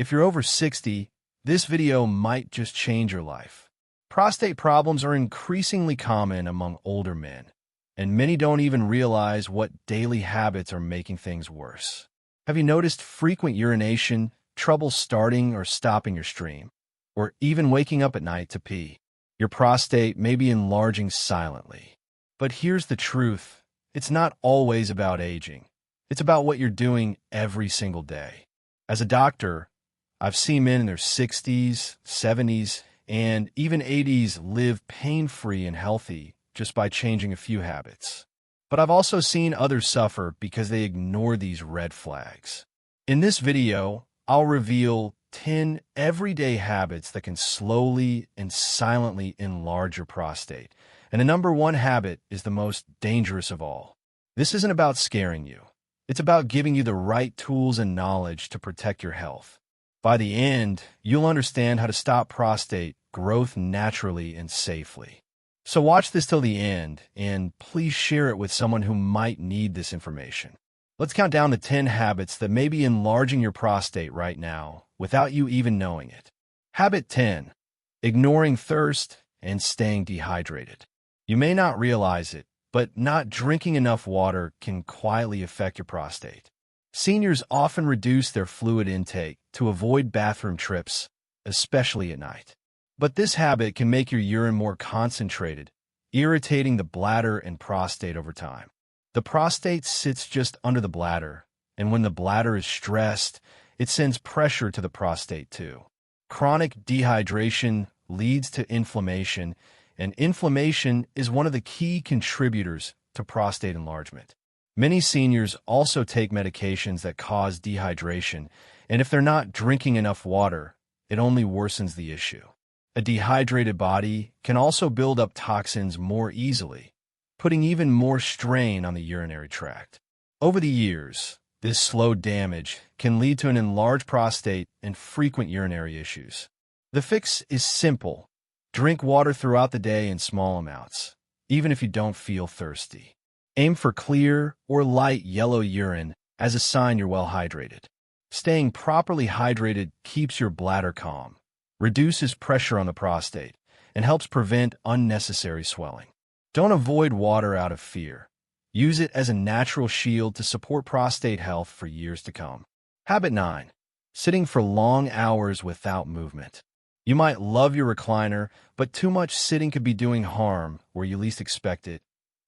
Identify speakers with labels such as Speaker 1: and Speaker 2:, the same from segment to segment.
Speaker 1: If you're over 60, this video might just change your life. Prostate problems are increasingly common among older men, and many don't even realize what daily habits are making things worse. Have you noticed frequent urination, trouble starting or stopping your stream, or even waking up at night to pee? Your prostate may be enlarging silently. But here's the truth. It's not always about aging. It's about what you're doing every single day. As a doctor, I've seen men in their 60s, 70s, and even 80s live pain-free and healthy just by changing a few habits. But I've also seen others suffer because they ignore these red flags. In this video, I'll reveal 10 everyday habits that can slowly and silently enlarge your prostate. And the number one habit is the most dangerous of all. This isn't about scaring you. It's about giving you the right tools and knowledge to protect your health. By the end, you'll understand how to stop prostate growth naturally and safely. So watch this till the end, and please share it with someone who might need this information. Let's count down to 10 habits that may be enlarging your prostate right now without you even knowing it. Habit 10. Ignoring thirst and staying dehydrated. You may not realize it, but not drinking enough water can quietly affect your prostate. Seniors often reduce their fluid intake to avoid bathroom trips, especially at night. But this habit can make your urine more concentrated, irritating the bladder and prostate over time. The prostate sits just under the bladder, and when the bladder is stressed, it sends pressure to the prostate too. Chronic dehydration leads to inflammation, and inflammation is one of the key contributors to prostate enlargement. Many seniors also take medications that cause dehydration, and if they're not drinking enough water, it only worsens the issue. A dehydrated body can also build up toxins more easily, putting even more strain on the urinary tract. Over the years, this slow damage can lead to an enlarged prostate and frequent urinary issues. The fix is simple. Drink water throughout the day in small amounts, even if you don't feel thirsty. Aim for clear or light yellow urine as a sign you're well hydrated. Staying properly hydrated keeps your bladder calm, reduces pressure on the prostate, and helps prevent unnecessary swelling. Don't avoid water out of fear. Use it as a natural shield to support prostate health for years to come. Habit 9. Sitting for long hours without movement. You might love your recliner, but too much sitting could be doing harm where you least expect it,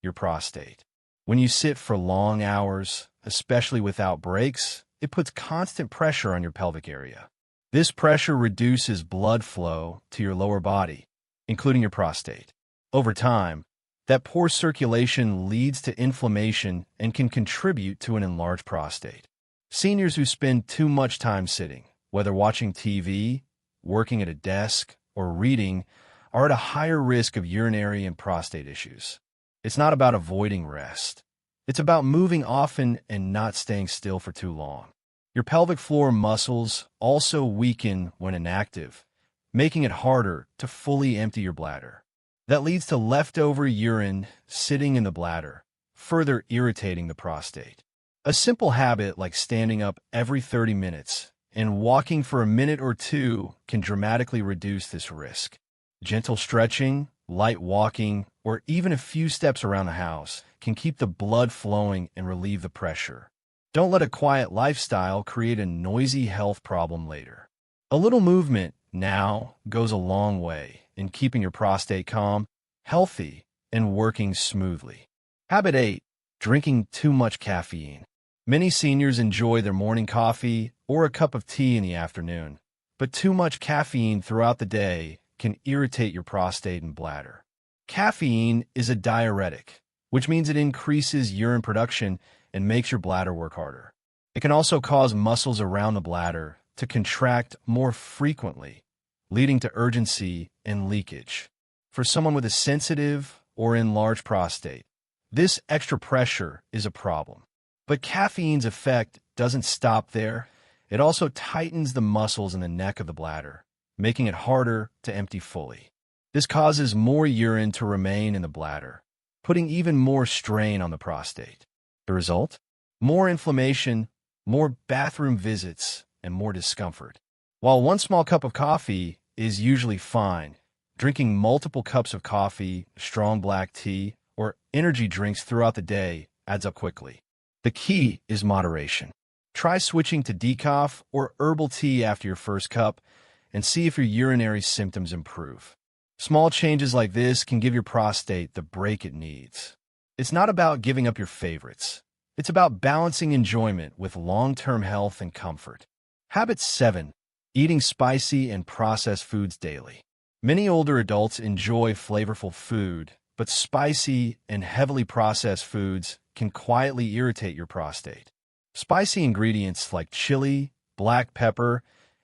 Speaker 1: your prostate. When you sit for long hours, especially without breaks, it puts constant pressure on your pelvic area. This pressure reduces blood flow to your lower body, including your prostate. Over time, that poor circulation leads to inflammation and can contribute to an enlarged prostate. Seniors who spend too much time sitting, whether watching TV, working at a desk, or reading, are at a higher risk of urinary and prostate issues. It's not about avoiding rest. It's about moving often and not staying still for too long. Your pelvic floor muscles also weaken when inactive, making it harder to fully empty your bladder. That leads to leftover urine sitting in the bladder, further irritating the prostate. A simple habit like standing up every 30 minutes and walking for a minute or two can dramatically reduce this risk. Gentle stretching, light walking, or even a few steps around the house can keep the blood flowing and relieve the pressure. Don't let a quiet lifestyle create a noisy health problem later. A little movement now goes a long way in keeping your prostate calm, healthy, and working smoothly. Habit 8. Drinking too much caffeine. Many seniors enjoy their morning coffee or a cup of tea in the afternoon, but too much caffeine throughout the day can irritate your prostate and bladder. Caffeine is a diuretic, which means it increases urine production and makes your bladder work harder. It can also cause muscles around the bladder to contract more frequently, leading to urgency and leakage. For someone with a sensitive or enlarged prostate, this extra pressure is a problem. But caffeine's effect doesn't stop there. It also tightens the muscles in the neck of the bladder, making it harder to empty fully. This causes more urine to remain in the bladder, putting even more strain on the prostate. The result? More inflammation, more bathroom visits, and more discomfort. While one small cup of coffee is usually fine, drinking multiple cups of coffee, strong black tea, or energy drinks throughout the day adds up quickly. The key is moderation. Try switching to decaf or herbal tea after your first cup and see if your urinary symptoms improve. Small changes like this can give your prostate the break it needs. It's not about giving up your favorites. It's about balancing enjoyment with long-term health and comfort. Habit 7. Eating spicy and processed foods daily. Many older adults enjoy flavorful food, but spicy and heavily processed foods can quietly irritate your prostate. Spicy ingredients like chili, black pepper,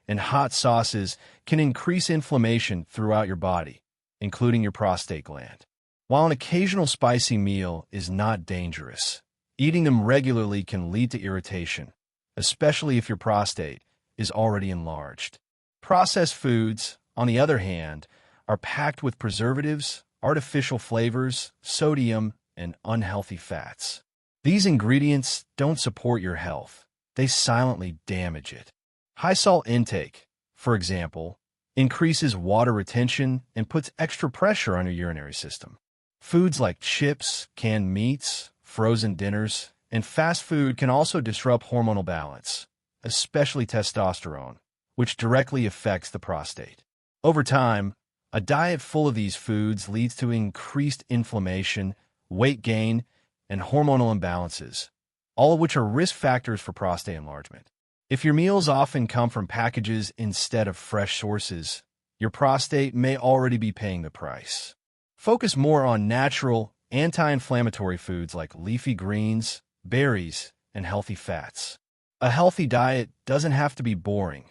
Speaker 1: and hot sauces can increase inflammation throughout your body, including your prostate gland. While an occasional spicy meal is not dangerous, eating them regularly can lead to irritation, especially if your prostate is already enlarged. Processed foods, on the other hand, are packed with preservatives, artificial flavors, sodium, and unhealthy fats. These ingredients don't support your health. They silently damage it. High salt intake, for example, increases water retention and puts extra pressure on your urinary system. Foods like chips, canned meats, frozen dinners, and fast food can also disrupt hormonal balance, especially testosterone, which directly affects the prostate. Over time, a diet full of these foods leads to increased inflammation, weight gain, and hormonal imbalances, all of which are risk factors for prostate enlargement. If your meals often come from packages instead of fresh sources, your prostate may already be paying the price. Focus more on natural, anti-inflammatory foods like leafy greens, berries, and healthy fats. A healthy diet doesn't have to be boring.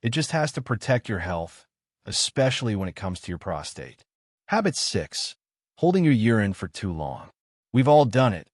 Speaker 1: It just has to protect your health, especially when it comes to your prostate. Habit 6. Holding your urine for too long. We've all done it.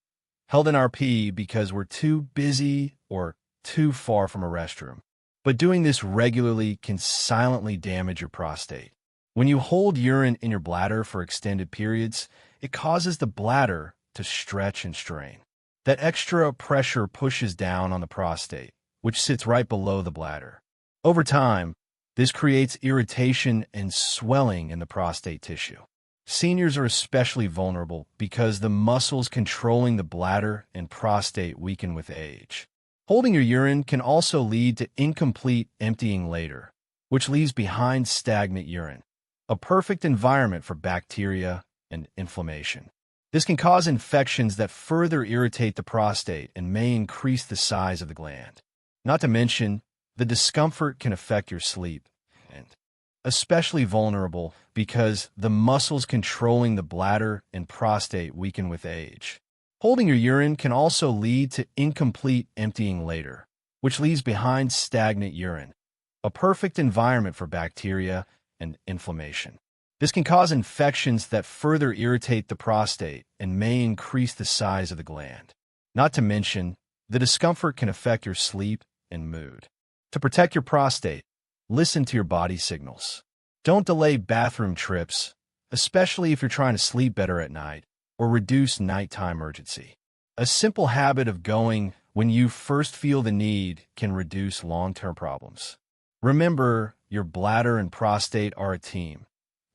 Speaker 1: Held in our pee because we're too busy or too far from a restroom. But doing this regularly can silently damage your prostate. When you hold urine in your bladder for extended periods, it causes the bladder to stretch and strain. That extra pressure pushes down on the prostate, which sits right below the bladder. Over time, this creates irritation and swelling in the prostate tissue. Seniors are especially vulnerable because the muscles controlling the bladder and prostate weaken with age. Holding your urine can also lead to incomplete emptying later, which leaves behind stagnant urine, a perfect environment for bacteria and inflammation. This can cause infections that further irritate the prostate and may increase the size of the gland. Not to mention, the discomfort can affect your sleep, and especially vulnerable because the muscles controlling the bladder and prostate weaken with age. Holding your urine can also lead to incomplete emptying later, which leaves behind stagnant urine, a perfect environment for bacteria and inflammation. This can cause infections that further irritate the prostate and may increase the size of the gland. Not to mention, the discomfort can affect your sleep and mood. To protect your prostate, listen to your body signals. Don't delay bathroom trips, especially if you're trying to sleep better at night or reduce nighttime urgency. A simple habit of going when you first feel the need can reduce long-term problems. Remember, your bladder and prostate are a team.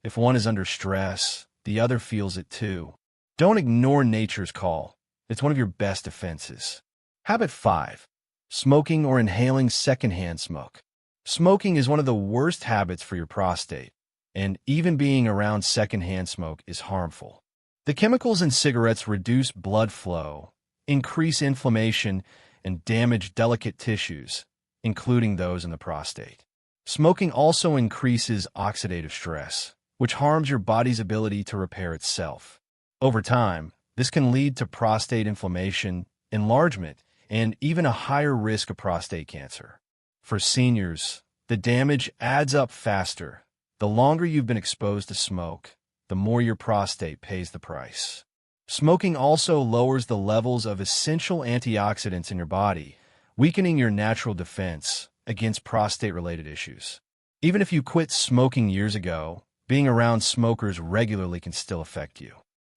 Speaker 1: If one is under stress, the other feels it too. Don't ignore nature's call. It's one of your best defenses. Habit 5. Smoking or inhaling secondhand smoke. Smoking is one of the worst habits for your prostate, and even being around secondhand smoke is harmful. The chemicals in cigarettes reduce blood flow, increase inflammation, and damage delicate tissues, including those in the prostate. Smoking also increases oxidative stress, which harms your body's ability to repair itself. Over time, this can lead to prostate inflammation, enlargement, and even a higher risk of prostate cancer. For seniors, the damage adds up faster. The longer you've been exposed to smoke, the more your prostate pays the price. Smoking also lowers the levels of essential antioxidants in your body, weakening your natural defense against prostate-related issues. Even if you quit smoking years ago, being around smokers regularly can still affect you.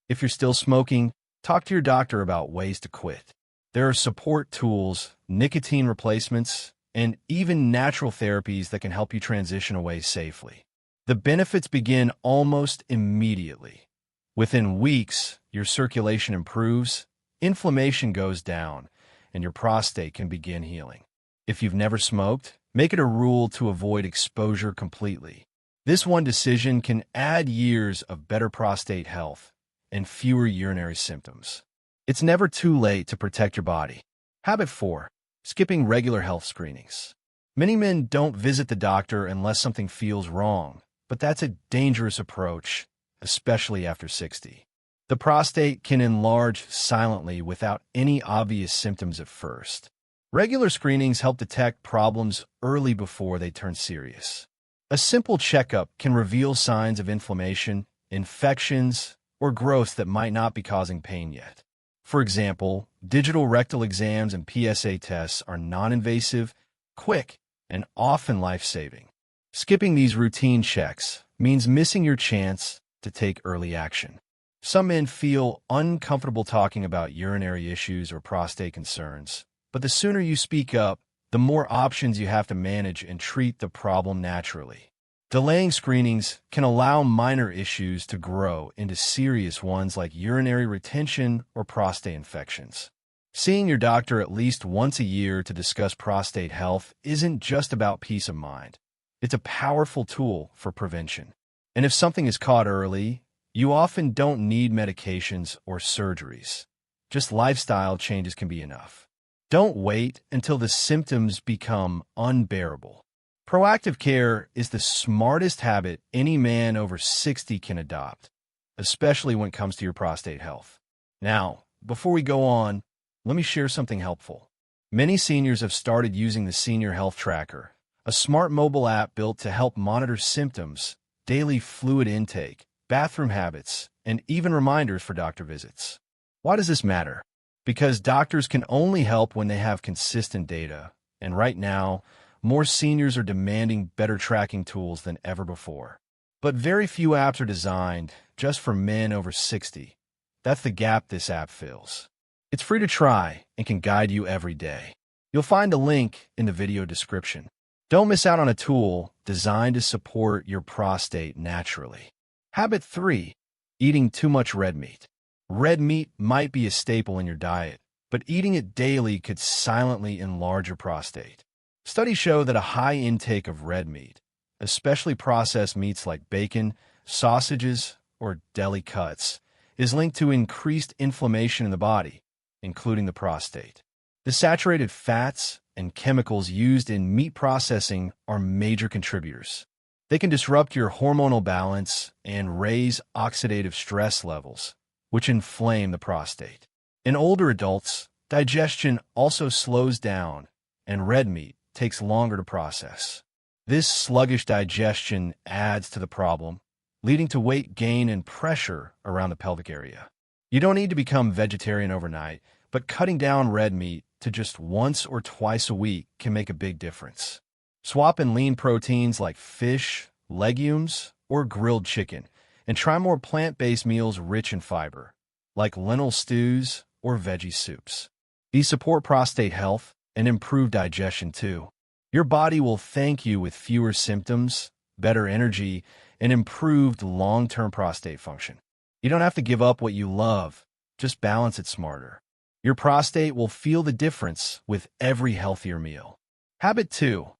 Speaker 1: If you're still smoking, talk to your doctor about ways to quit. There are support tools, nicotine replacements, and even natural therapies that can help you transition away safely. The benefits begin almost immediately. Within weeks, your circulation improves, inflammation goes down, and your prostate can begin healing. If you've never smoked, make it a rule to avoid exposure completely. This one decision can add years of better prostate health and fewer urinary symptoms. It's never too late to protect your body. Habit 4. Skipping regular health screenings. Many men don't visit the doctor unless something feels wrong, but that's a dangerous approach, especially after 60. The prostate can enlarge silently without any obvious symptoms at first. Regular screenings help detect problems early before they turn serious. A simple checkup can reveal signs of inflammation, infections, or growths that might not be causing pain yet. For example, digital rectal exams and PSA tests are non-invasive, quick, and often life-saving. Skipping these routine checks means missing your chance to take early action. Some men feel uncomfortable talking about urinary issues or prostate concerns, but the sooner you speak up, the more options you have to manage and treat the problem naturally. Delaying screenings can allow minor issues to grow into serious ones like urinary retention or prostate infections. Seeing your doctor at least once a year to discuss prostate health isn't just about peace of mind. It's a powerful tool for prevention. And if something is caught early, you often don't need medications or surgeries. Just lifestyle changes can be enough. Don't wait until the symptoms become unbearable. Proactive care is the smartest habit any man over 60 can adopt, especially when it comes to your prostate health. Now, before we go on, let me share something helpful. Many seniors have started using the Senior Health Tracker, a smart mobile app built to help monitor symptoms, daily fluid intake, bathroom habits, and even reminders for doctor visits. Why does this matter? Because doctors can only help when they have consistent data, and right now, more seniors are demanding better tracking tools than ever before. But very few apps are designed just for men over 60. That's the gap this app fills. It's free to try and can guide you every day. You'll find a link in the video description. Don't miss out on a tool designed to support your prostate naturally. Habit 3. Eating too much red meat. Red meat might be a staple in your diet, but eating it daily could silently enlarge your prostate. Studies show that a high intake of red meat, especially processed meats like bacon, sausages, or deli cuts, is linked to increased inflammation in the body, including the prostate. The saturated fats and chemicals used in meat processing are major contributors. They can disrupt your hormonal balance and raise oxidative stress levels, which inflame the prostate. In older adults, digestion also slows down, and red meat takes longer to process. This sluggish digestion adds to the problem, leading to weight gain and pressure around the pelvic area. You don't need to become vegetarian overnight, but cutting down red meat to just once or twice a week can make a big difference. Swap in lean proteins like fish, legumes, or grilled chicken, and try more plant-based meals rich in fiber, like lentil stews or veggie soups. These support prostate health and improve digestion too. Your body will thank you with fewer symptoms, better energy, and improved long-term prostate function. You don't have to give up what you love, just balance it smarter. Your prostate will feel the difference with every healthier meal. Habit 2.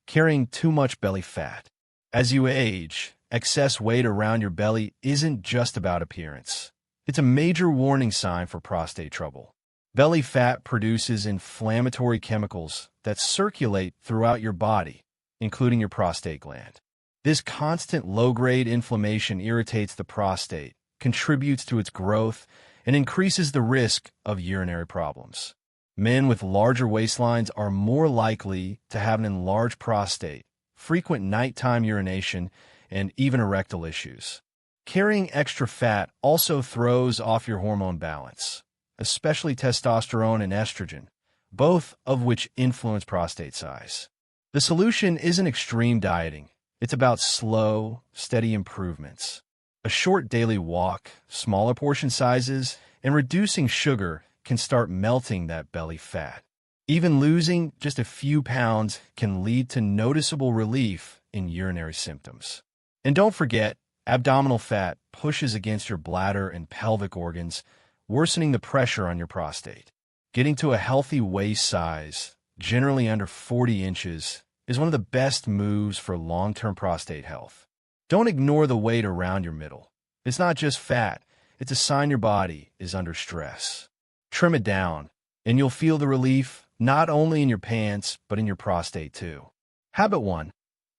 Speaker 1: Carrying too much belly fat. As you age, excess weight around your belly isn't just about appearance. It's a major warning sign for prostate trouble. Belly fat produces inflammatory chemicals that circulate throughout your body, including your prostate gland. This constant low-grade inflammation irritates the prostate, contributes to its growth, and increases the risk of urinary problems. Men with larger waistlines are more likely to have an enlarged prostate, frequent nighttime urination, and even erectile issues. Carrying extra fat also throws off your hormone balance, especially testosterone and estrogen, both of which influence prostate size. The solution isn't extreme dieting. It's about slow, steady improvements. A short daily walk, smaller portion sizes, and reducing sugar can start melting that belly fat. Even losing just a few pounds can lead to noticeable relief in urinary symptoms. And don't forget, abdominal fat pushes against your bladder and pelvic organs, worsening the pressure on your prostate. Getting to a healthy waist size, generally under 40 inches, is one of the best moves for long-term prostate health. Don't ignore the weight around your middle. It's not just fat, it's a sign your body is under stress. Trim it down, and you'll feel the relief not only in your pants, but in your prostate too. Habit 1.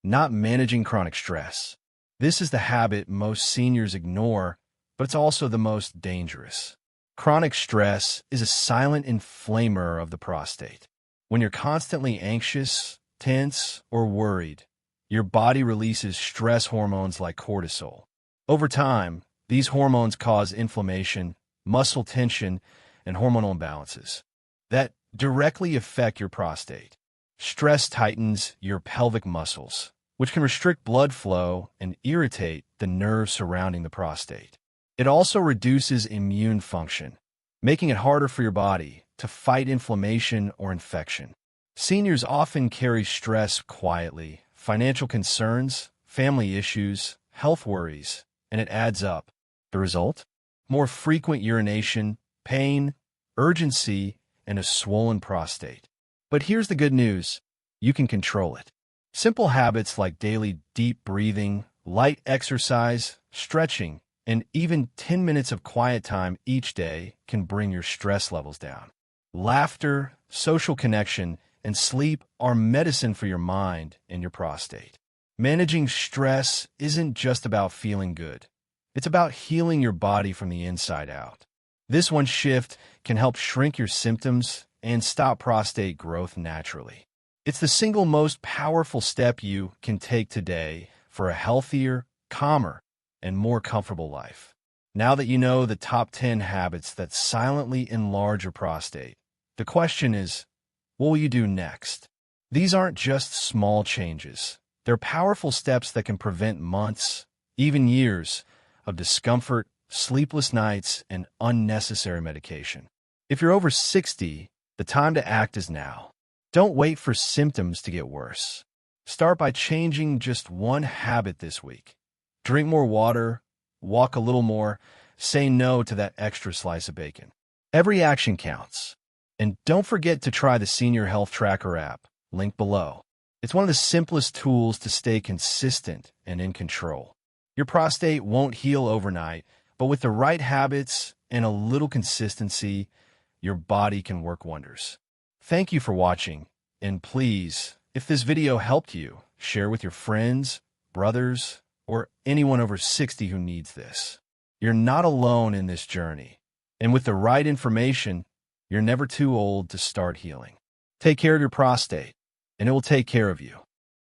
Speaker 1: Not managing chronic stress. This is the habit most seniors ignore, but it's also the most dangerous. Chronic stress is a silent inflamer of the prostate. When you're constantly anxious, tense, or worried, your body releases stress hormones like cortisol. Over time, these hormones cause inflammation, muscle tension, and hormonal imbalances that directly affect your prostate. Stress tightens your pelvic muscles, which can restrict blood flow and irritate the nerves surrounding the prostate. It also reduces immune function, making it harder for your body to fight inflammation or infection. Seniors often carry stress quietly, financial concerns, family issues, health worries, and it adds up. The result? More frequent urination, pain, urgency, and a swollen prostate. But here's the good news. You can control it. Simple habits like daily deep breathing, light exercise, stretching, and even 10 minutes of quiet time each day can bring your stress levels down. Laughter, social connection, and sleep are medicine for your mind and your prostate. Managing stress isn't just about feeling good. It's about healing your body from the inside out. This one shift can help shrink your symptoms and stop prostate growth naturally. It's the single most powerful step you can take today for a healthier, calmer, and more comfortable life. Now that you know the top 10 habits that silently enlarge your prostate, the question is, what will you do next? These aren't just small changes. They're powerful steps that can prevent months, even years, of discomfort, sleepless nights, and unnecessary medication. If you're over 60, the time to act is now. Don't wait for symptoms to get worse. Start by changing just one habit this week. Drink more water, walk a little more, say no to that extra slice of bacon. Every action counts. And don't forget to try the Senior Health Tracker app, linked below. It's one of the simplest tools to stay consistent and in control. Your prostate won't heal overnight, but with the right habits and a little consistency, your body can work wonders. Thank you for watching, and please, if this video helped you, share with your friends, brothers, or anyone over 60 who needs this. You're not alone in this journey, and with the right information, you're never too old to start healing. Take care of your prostate, and it will take care of you.